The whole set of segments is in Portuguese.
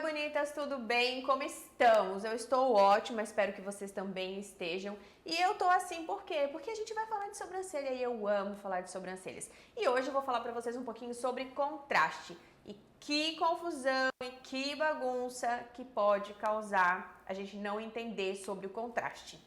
bonitas, tudo bem? Como estamos? Eu estou ótima, espero que vocês também estejam. E eu tô assim por quê? Porque a gente vai falar de sobrancelha e eu amo falar de sobrancelhas. E hoje eu vou falar pra vocês um pouquinho sobre contraste. E que confusão e que bagunça que pode causar a gente não entender sobre o contraste.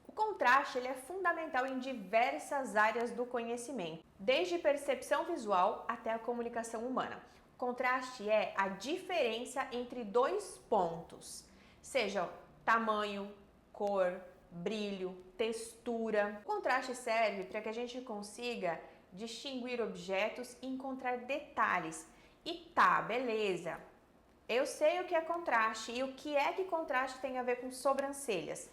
O contraste ele é fundamental em diversas áreas do conhecimento, desde percepção visual até a comunicação humana. O contraste é a diferença entre dois pontos, seja tamanho, cor, brilho, textura. O contraste serve para que a gente consiga distinguir objetos e encontrar detalhes. E tá, beleza. Eu sei o que é contraste e o que é que contraste tem a ver com sobrancelhas.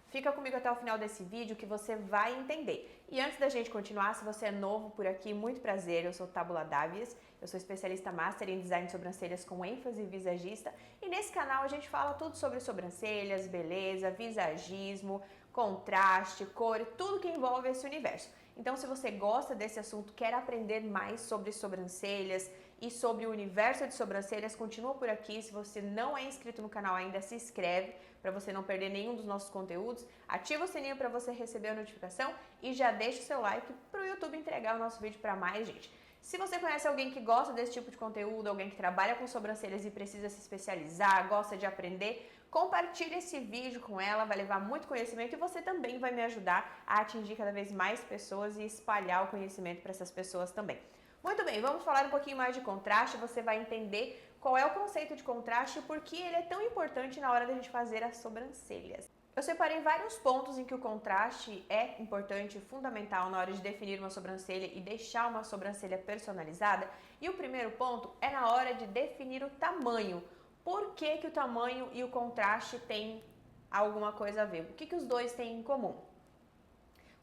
Fica comigo até o final desse vídeo que você vai entender. E antes da gente continuar, se você é novo por aqui, muito prazer, eu sou Tábula Davies, eu sou especialista master em design de sobrancelhas com ênfase visagista e nesse canal a gente fala tudo sobre sobrancelhas, beleza, visagismo, contraste, cor, tudo que envolve esse universo. Então, se você gosta desse assunto, quer aprender mais sobre sobrancelhas e sobre o universo de sobrancelhas, continua por aqui. Se você não é inscrito no canal ainda, se inscreve para você não perder nenhum dos nossos conteúdos. Ativa o sininho para você receber a notificação e já deixa o seu like para o YouTube entregar o nosso vídeo para mais gente. Se você conhece alguém que gosta desse tipo de conteúdo, alguém que trabalha com sobrancelhas e precisa se especializar, gosta de aprender, compartilhe esse vídeo com ela, vai levar muito conhecimento e você também vai me ajudar a atingir cada vez mais pessoas e espalhar o conhecimento para essas pessoas também. Muito bem, vamos falar um pouquinho mais de contraste, você vai entender qual é o conceito de contraste e por que ele é tão importante na hora da gente fazer as sobrancelhas. Eu separei vários pontos em que o contraste é importante e fundamental na hora de definir uma sobrancelha e deixar uma sobrancelha personalizada. E o primeiro ponto é na hora de definir o tamanho. Por que que o tamanho e o contraste têm alguma coisa a ver? O que que os dois têm em comum?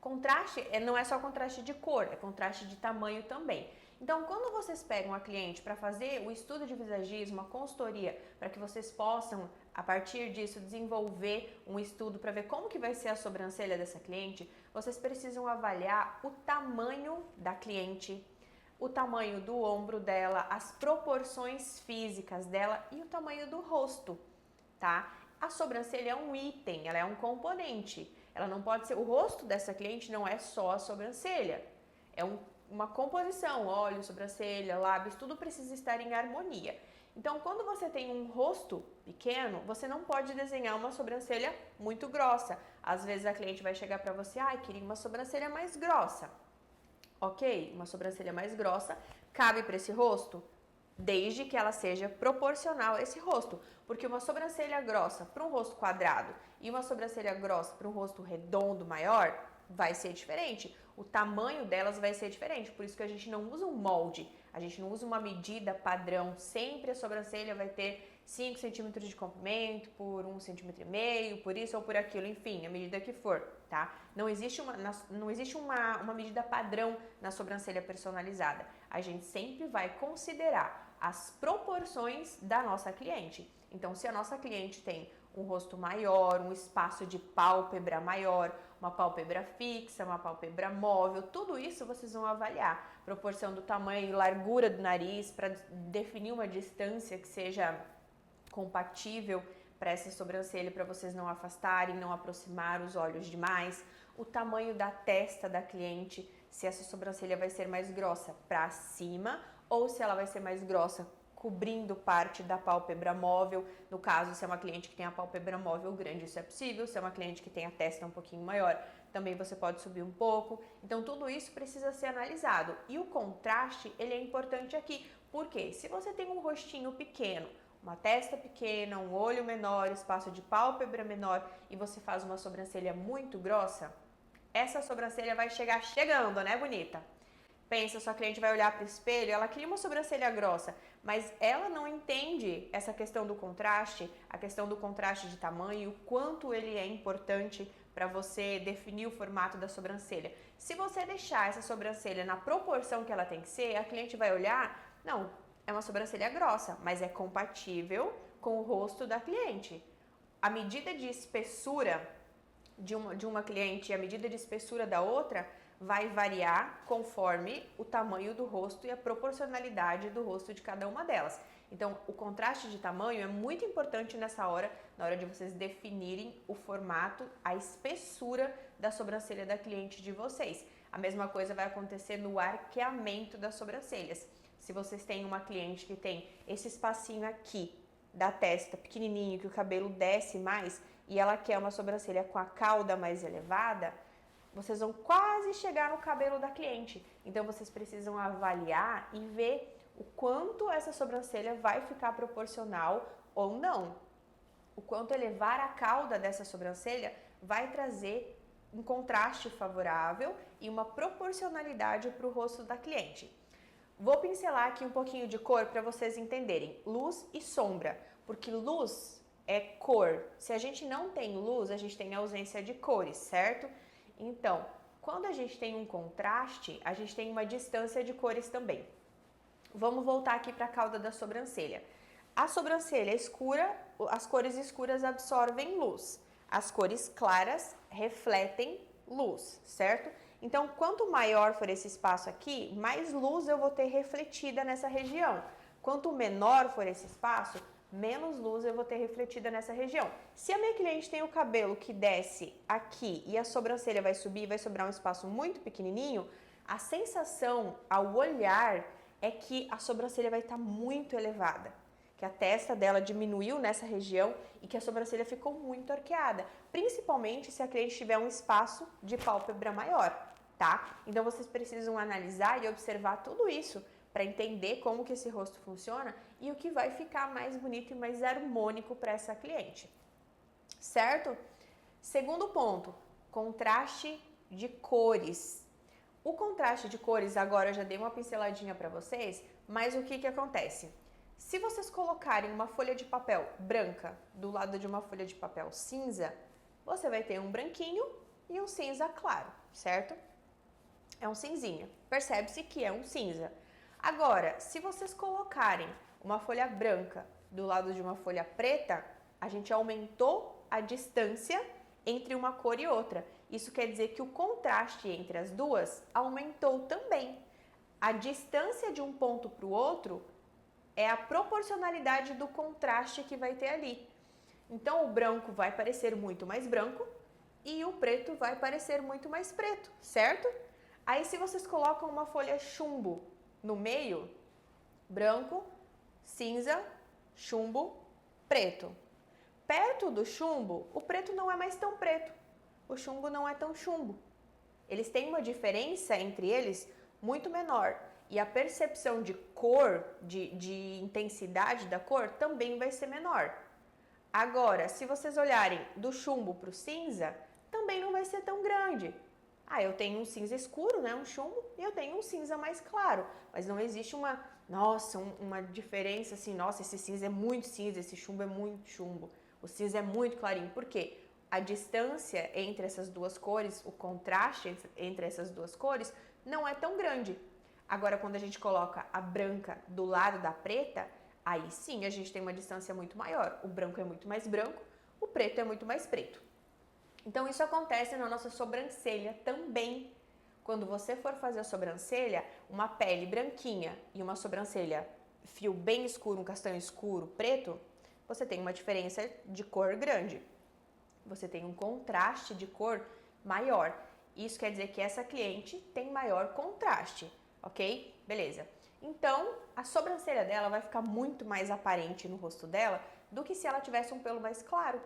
Contraste não é só contraste de cor, é contraste de tamanho também. Então, quando vocês pegam a cliente para fazer o estudo de visagismo, a consultoria, para que vocês possam, a partir disso, desenvolver um estudo para ver como que vai ser a sobrancelha dessa cliente, vocês precisam avaliar o tamanho da cliente, o tamanho do ombro dela, as proporções físicas dela e o tamanho do rosto, tá? A sobrancelha é um item, ela é um componente. Ela não pode ser. O rosto dessa cliente não é só a sobrancelha. É uma composição, olhos, sobrancelha, lábios, tudo precisa estar em harmonia. Então, quando você tem um rosto pequeno, você não pode desenhar uma sobrancelha muito grossa. Às vezes a cliente vai chegar para você, queria uma sobrancelha mais grossa. Ok, uma sobrancelha mais grossa cabe para esse rosto? Desde que ela seja proporcional a esse rosto. Porque uma sobrancelha grossa para um rosto quadrado e uma sobrancelha grossa para um rosto redondo maior vai ser diferente. O tamanho delas vai ser diferente. Por isso que a gente não usa um molde, a gente não usa uma medida padrão. Sempre a sobrancelha vai ter 5 centímetros de comprimento por 1,5 centímetro, por isso ou por aquilo, enfim, a medida que for, tá? Não existe uma medida padrão na sobrancelha personalizada. A gente sempre vai considerar as proporções da nossa cliente. Então, se a nossa cliente tem um rosto maior, um espaço de pálpebra maior, uma pálpebra fixa, uma pálpebra móvel, tudo isso vocês vão avaliar. Proporção do tamanho e largura do nariz para definir uma distância que seja compatível para essa sobrancelha, para vocês não afastarem, não aproximar os olhos demais. O tamanho da testa da cliente, se essa sobrancelha vai ser mais grossa para cima ou se ela vai ser mais grossa cobrindo parte da pálpebra móvel. No caso, se é uma cliente que tem a pálpebra móvel grande, isso é possível. Se é uma cliente que tem a testa um pouquinho maior, também você pode subir um pouco. Então, tudo isso precisa ser analisado. E o contraste, ele é importante aqui. Por quê? Se você tem um rostinho pequeno, uma testa pequena, um olho menor, espaço de pálpebra menor e você faz uma sobrancelha muito grossa, essa sobrancelha vai chegar chegando, né, bonita? Pensa, sua cliente vai olhar para o espelho, ela queria uma sobrancelha grossa, mas ela não entende essa questão do contraste, a questão do contraste de tamanho, o quanto ele é importante para você definir o formato da sobrancelha. Se você deixar essa sobrancelha na proporção que ela tem que ser, a cliente vai olhar, não, é uma sobrancelha grossa, mas é compatível com o rosto da cliente. A medida de espessura de uma cliente e a medida de espessura da outra vai variar conforme o tamanho do rosto e a proporcionalidade do rosto de cada uma delas. Então, o contraste de tamanho é muito importante nessa hora, na hora de vocês definirem o formato, a espessura da sobrancelha da cliente de vocês. A mesma coisa vai acontecer no arqueamento das sobrancelhas. Se vocês têm uma cliente que tem esse espacinho aqui da testa pequenininho, que o cabelo desce mais, e ela quer uma sobrancelha com a cauda mais elevada, vocês vão quase chegar no cabelo da cliente. Então, vocês precisam avaliar e ver o quanto essa sobrancelha vai ficar proporcional ou não. O quanto elevar a cauda dessa sobrancelha vai trazer um contraste favorável e uma proporcionalidade para o rosto da cliente. Vou pincelar aqui um pouquinho de cor para vocês entenderem. Luz e sombra, porque luz é cor. Se a gente não tem luz, a gente tem ausência de cores, certo? Então, quando a gente tem um contraste, a gente tem uma distância de cores também. Vamos voltar aqui para a cauda da sobrancelha. A sobrancelha escura, as cores escuras absorvem luz. As cores claras refletem luz, certo? Então, quanto maior for esse espaço aqui, mais luz eu vou ter refletida nessa região. Quanto menor for esse espaço, menos luz eu vou ter refletida nessa região. Se a minha cliente tem o cabelo que desce aqui e a sobrancelha vai subir e vai sobrar um espaço muito pequenininho, a sensação ao olhar é que a sobrancelha vai estar muito elevada, que a testa dela diminuiu nessa região e que a sobrancelha ficou muito arqueada, principalmente se a cliente tiver um espaço de pálpebra maior, tá? Então vocês precisam analisar e observar tudo isso para entender como que esse rosto funciona e o que vai ficar mais bonito e mais harmônico para essa cliente, certo? Segundo ponto, contraste de cores. O contraste de cores, agora eu já dei uma pinceladinha para vocês, mas o que acontece? Se vocês colocarem uma folha de papel branca do lado de uma folha de papel cinza, você vai ter um branquinho e um cinza claro, certo? É um cinzinha. Percebe-se que é um cinza. Agora, se vocês colocarem uma folha branca do lado de uma folha preta, a gente aumentou a distância entre uma cor e outra. Isso quer dizer que o contraste entre as duas aumentou também. A distância de um ponto para o outro é a proporcionalidade do contraste que vai ter ali. Então, o branco vai parecer muito mais branco e o preto vai parecer muito mais preto, certo? Aí, se vocês colocam uma folha chumbo no meio, branco, cinza, chumbo, preto. Perto do chumbo, o preto não é mais tão preto, o chumbo não é tão chumbo. Eles têm uma diferença entre eles muito menor. E a percepção de cor, de intensidade da cor, também vai ser menor. Agora, se vocês olharem do chumbo para o cinza, também não vai ser tão grande. Ah, eu tenho um cinza escuro, né, um chumbo, e eu tenho um cinza mais claro. Mas não existe uma diferença assim, nossa, esse cinza é muito cinza, esse chumbo é muito chumbo. O cinza é muito clarinho. Por quê? A distância entre essas duas cores, o contraste entre essas duas cores, não é tão grande. Agora, quando a gente coloca a branca do lado da preta, aí sim a gente tem uma distância muito maior. O branco é muito mais branco, o preto é muito mais preto. Então, isso acontece na nossa sobrancelha também. Quando você for fazer a sobrancelha, uma pele branquinha e uma sobrancelha fio bem escuro, um castanho escuro, preto, você tem uma diferença de cor grande. Você tem um contraste de cor maior. Isso quer dizer que essa cliente tem maior contraste, ok? Beleza. Então, a sobrancelha dela vai ficar muito mais aparente no rosto dela do que se ela tivesse um pelo mais claro.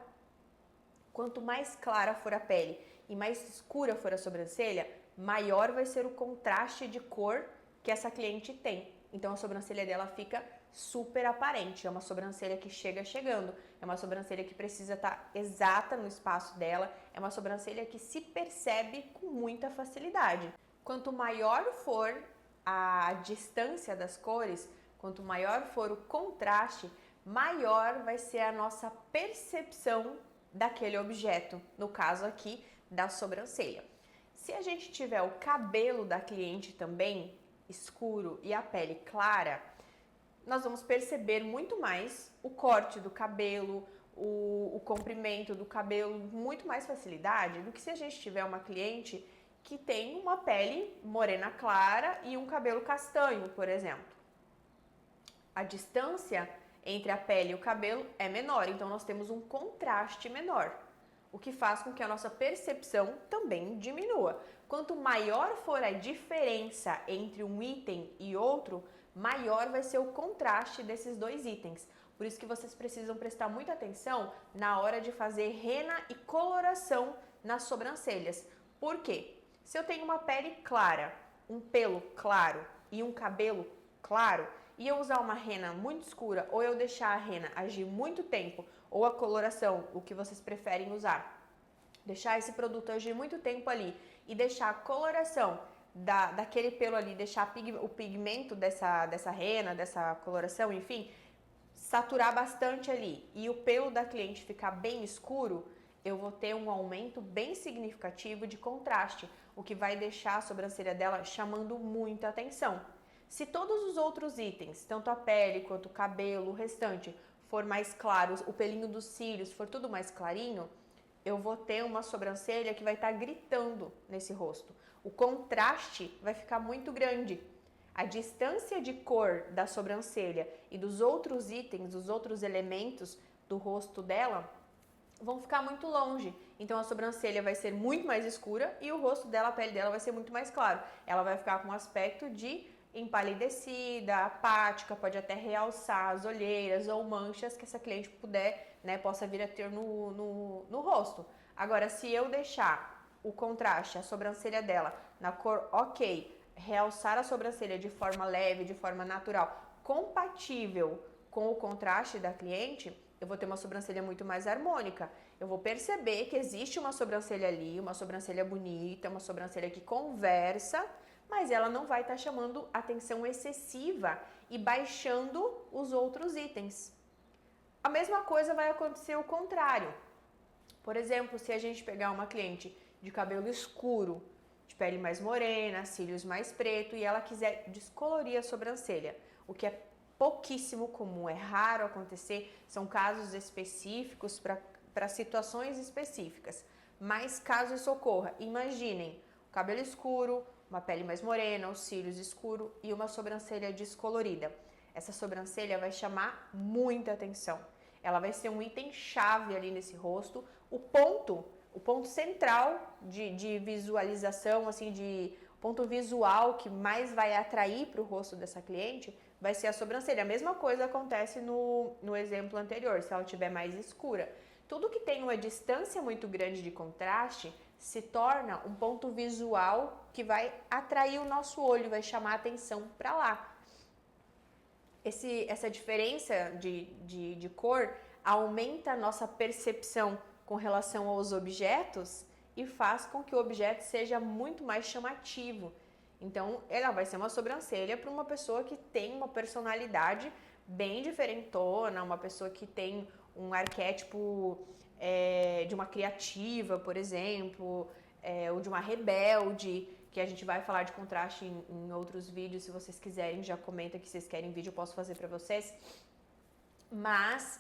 Quanto mais clara for a pele e mais escura for a sobrancelha, maior vai ser o contraste de cor que essa cliente tem. Então, a sobrancelha dela fica super aparente, é uma sobrancelha que chega chegando, é uma sobrancelha que precisa estar exata no espaço dela, é uma sobrancelha que se percebe com muita facilidade. Quanto maior for a distância das cores, quanto maior for o contraste, maior vai ser a nossa percepção daquele objeto, no caso aqui da sobrancelha. Se a gente tiver o cabelo da cliente também escuro e a pele clara, nós vamos perceber muito mais o corte do cabelo, o comprimento do cabelo, muito mais facilidade do que se a gente tiver uma cliente que tem uma pele morena clara e um cabelo castanho, por exemplo. a distância entre a pele e o cabelo é menor, então nós temos um contraste menor, o que faz com que a nossa percepção também diminua. Quanto maior for a diferença entre um item e outro, maior vai ser o contraste desses dois itens. Por isso que vocês precisam prestar muita atenção na hora de fazer rena e coloração nas sobrancelhas. Por quê? Se eu tenho uma pele clara, um pelo claro e um cabelo claro, e eu usar uma rena muito escura, ou eu deixar a rena agir muito tempo, ou a coloração, o que vocês preferem usar, deixar esse produto agir muito tempo ali e deixar a coloração daquele pelo ali, deixar o pigmento dessa rena, dessa coloração, enfim, saturar bastante ali e o pelo da cliente ficar bem escuro, eu vou ter um aumento bem significativo de contraste, o que vai deixar a sobrancelha dela chamando muita atenção. Se todos os outros itens, tanto a pele quanto o cabelo, o restante, for mais claros, o pelinho dos cílios for tudo mais clarinho, eu vou ter uma sobrancelha que vai estar gritando nesse rosto. O contraste vai ficar muito grande. A distância de cor da sobrancelha e dos outros itens, dos outros elementos do rosto dela, vão ficar muito longe. Então a sobrancelha vai ser muito mais escura e o rosto dela, a pele dela vai ser muito mais claro. Ela vai ficar com um aspecto de empalidecida, apática, pode até realçar as olheiras ou manchas que essa cliente puder, né, possa vir a ter no rosto. Agora, se eu deixar o contraste, a sobrancelha dela na cor ok, realçar a sobrancelha de forma leve, de forma natural, compatível com o contraste da cliente, eu vou ter uma sobrancelha muito mais harmônica. Eu vou perceber que existe uma sobrancelha ali, uma sobrancelha bonita, uma sobrancelha que conversa, mas ela não vai estar chamando atenção excessiva e baixando os outros itens. A mesma coisa vai acontecer o contrário. Por exemplo, se a gente pegar uma cliente de cabelo escuro, de pele mais morena, cílios mais preto e ela quiser descolorir a sobrancelha, o que é pouquíssimo comum, é raro acontecer, são casos específicos para situações específicas. Mas caso isso ocorra, imaginem o cabelo escuro, uma pele mais morena, os cílios escuros e uma sobrancelha descolorida. Essa sobrancelha vai chamar muita atenção. Ela vai ser um item chave ali nesse rosto, o ponto central de visualização, assim, de ponto visual que mais vai atrair para o rosto dessa cliente vai ser a sobrancelha. A mesma coisa acontece no exemplo anterior, se ela estiver mais escura. Tudo que tem uma distância muito grande de contraste se torna um ponto visual que vai atrair o nosso olho, vai chamar a atenção para lá. Essa diferença de cor aumenta a nossa percepção com relação aos objetos e faz com que o objeto seja muito mais chamativo. Então, ela vai ser uma sobrancelha para uma pessoa que tem uma personalidade bem diferentona, uma pessoa que tem um arquétipo de uma criativa, por exemplo, ou de uma rebelde, que a gente vai falar de contraste em outros vídeos, se vocês quiserem, já comenta que vocês querem vídeo, eu posso fazer para vocês. Mas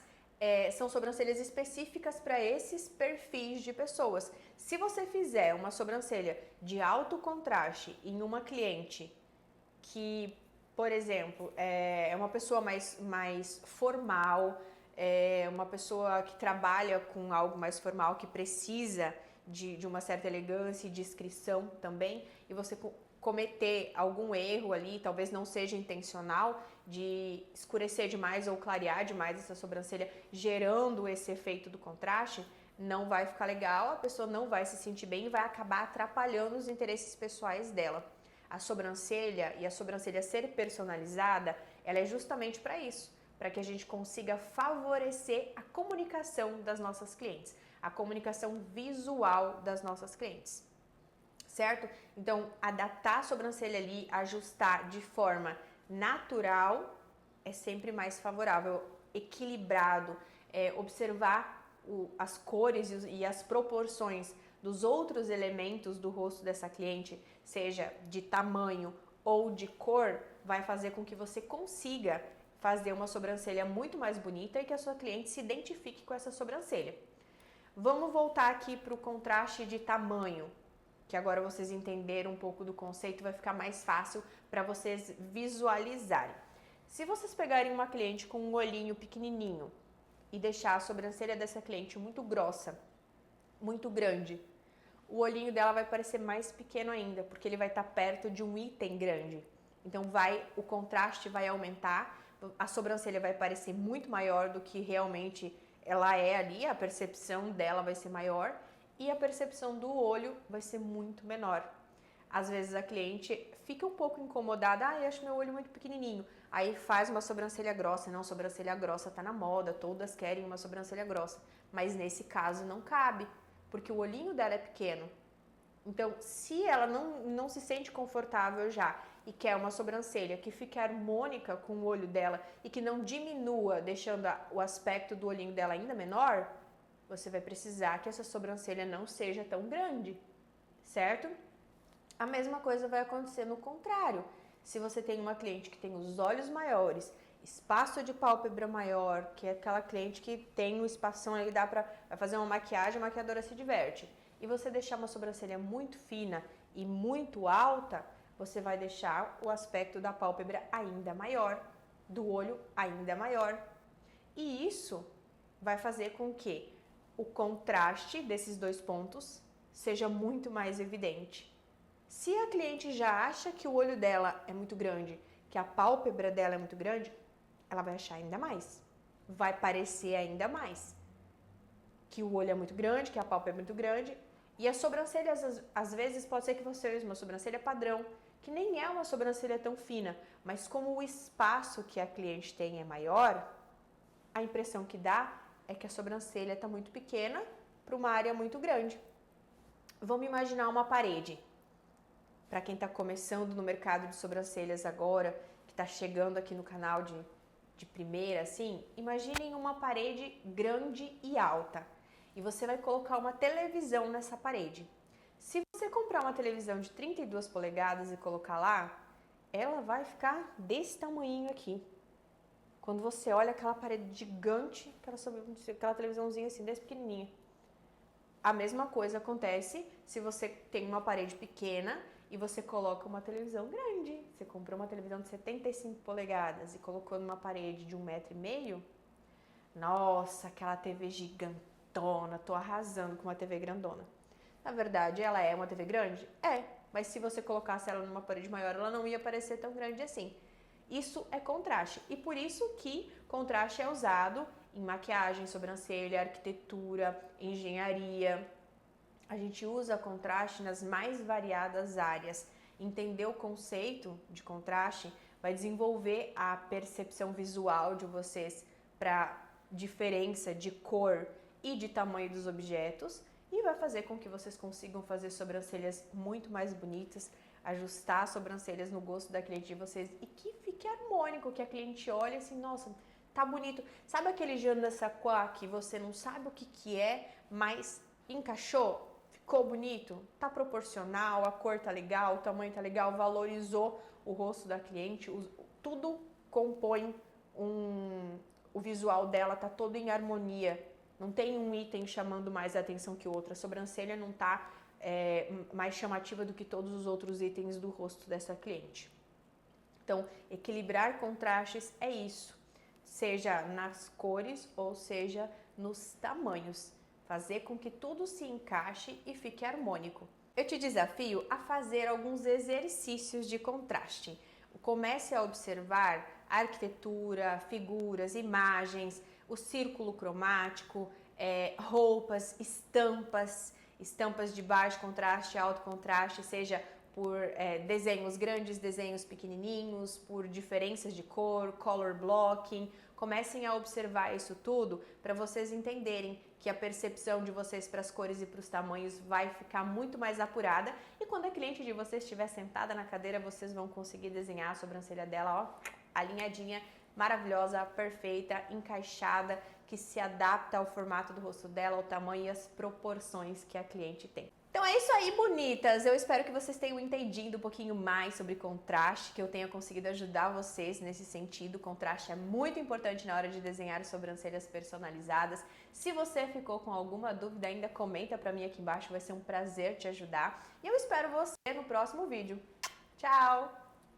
são sobrancelhas específicas para esses perfis de pessoas. Se você fizer uma sobrancelha de alto contraste em uma cliente que, por exemplo, é uma pessoa mais formal, uma pessoa que trabalha com algo mais formal, que precisa de uma certa elegância e discrição também, e você cometer algum erro ali, talvez não seja intencional, de escurecer demais ou clarear demais essa sobrancelha, gerando esse efeito do contraste, não vai ficar legal, a pessoa não vai se sentir bem e vai acabar atrapalhando os interesses pessoais dela. A sobrancelha e a sobrancelha ser personalizada, ela é justamente para isso, para que a gente consiga favorecer a comunicação das nossas clientes, a comunicação visual das nossas clientes, certo? Então, adaptar a sobrancelha ali, ajustar de forma natural é sempre mais favorável, equilibrado, observar as cores e as proporções dos outros elementos do rosto dessa cliente, seja de tamanho ou de cor, vai fazer com que você consiga fazer uma sobrancelha muito mais bonita e que a sua cliente se identifique com essa sobrancelha. Vamos voltar aqui para o contraste de tamanho, que agora vocês entenderam um pouco do conceito, vai ficar mais fácil para vocês visualizarem. Se vocês pegarem uma cliente com um olhinho pequenininho e deixar a sobrancelha dessa cliente muito grossa, muito grande, o olhinho dela vai parecer mais pequeno ainda, porque ele vai estar perto de um item grande. Então o contraste vai aumentar, a sobrancelha vai parecer muito maior do que realmente ela é ali, a percepção dela vai ser maior e a percepção do olho vai ser muito menor. Às vezes a cliente fica um pouco incomodada, eu acho meu olho muito pequenininho. Aí faz uma sobrancelha grossa, não, sobrancelha grossa tá na moda, todas querem uma sobrancelha grossa. Mas nesse caso não cabe, porque o olhinho dela é pequeno. Então, se ela não se sente confortável já e quer uma sobrancelha que fique harmônica com o olho dela e que não diminua, deixando o aspecto do olhinho dela ainda menor, você vai precisar que essa sobrancelha não seja tão grande, certo? A mesma coisa vai acontecer no contrário. Se você tem uma cliente que tem os olhos maiores, espaço de pálpebra maior, que é aquela cliente que tem um espação ali, vai fazer uma maquiagem, a maquiadora se diverte, e você deixar uma sobrancelha muito fina e muito alta, você vai deixar o aspecto da pálpebra ainda maior, do olho ainda maior. E isso vai fazer com que o contraste desses dois pontos seja muito mais evidente. Se a cliente já acha que o olho dela é muito grande, que a pálpebra dela é muito grande, ela vai achar ainda mais. Vai parecer ainda mais que o olho é muito grande, que a pálpebra é muito grande. E as sobrancelhas, às vezes, pode ser que você use uma sobrancelha padrão, que nem é uma sobrancelha tão fina, mas como o espaço que a cliente tem é maior, a impressão que dá é que a sobrancelha está muito pequena para uma área muito grande. Vamos imaginar uma parede. Para quem está começando no mercado de sobrancelhas agora, que está chegando aqui no canal de primeira, assim, imaginem uma parede grande e alta. E você vai colocar uma televisão nessa parede. Se você comprar uma televisão de 32 polegadas e colocar lá, ela vai ficar desse tamanhinho aqui. Quando você olha aquela parede gigante, aquela televisãozinha assim, desse pequenininha. A mesma coisa acontece se você tem uma parede pequena e você coloca uma televisão grande. Você comprou uma televisão de 75 polegadas e colocou numa parede de 1,5 m. Nossa, aquela TV gigantona, tô arrasando com uma TV grandona. Na verdade, ela é uma TV grande? É, mas se você colocasse ela numa parede maior, ela não ia parecer tão grande assim. Isso é contraste e por isso que contraste é usado em maquiagem, sobrancelha, arquitetura, engenharia. A gente usa contraste nas mais variadas áreas. Entender o conceito de contraste vai desenvolver a percepção visual de vocês para diferença de cor e de tamanho dos objetos e vai fazer com que vocês consigam fazer sobrancelhas muito mais bonitas, ajustar as sobrancelhas no gosto da cliente de vocês e que fique harmônico, que a cliente olhe assim, nossa, tá bonito. Sabe aquele je ne sais quoi que você não sabe o que é, mas encaixou? Ficou bonito? Tá proporcional, a cor tá legal, o tamanho tá legal, valorizou o rosto da cliente, tudo compõe o visual dela, tá todo em harmonia. Não tem um item chamando mais a atenção que o outro. A sobrancelha não tá mais chamativa do que todos os outros itens do rosto dessa cliente. Então, equilibrar contrastes é isso, seja nas cores ou seja nos tamanhos. Fazer com que tudo se encaixe e fique harmônico. Eu te desafio a fazer alguns exercícios de contraste. Comece a observar a arquitetura, figuras, imagens, o círculo cromático, roupas, estampas de baixo contraste, alto contraste, seja por desenhos grandes, desenhos pequenininhos, por diferenças de cor, color blocking. Comecem a observar isso tudo para vocês entenderem que a percepção de vocês para as cores e para os tamanhos vai ficar muito mais apurada e quando a cliente de vocês estiver sentada na cadeira, vocês vão conseguir desenhar a sobrancelha dela, ó, alinhadinha, maravilhosa, perfeita, encaixada, que se adapta ao formato do rosto dela, ao tamanho e às proporções que a cliente tem. Então é isso aí, bonitas! Eu espero que vocês tenham entendido um pouquinho mais sobre contraste, que eu tenha conseguido ajudar vocês nesse sentido. Contraste é muito importante na hora de desenhar sobrancelhas personalizadas. Se você ficou com alguma dúvida, ainda comenta pra mim aqui embaixo, vai ser um prazer te ajudar. E eu espero você no próximo vídeo. Tchau!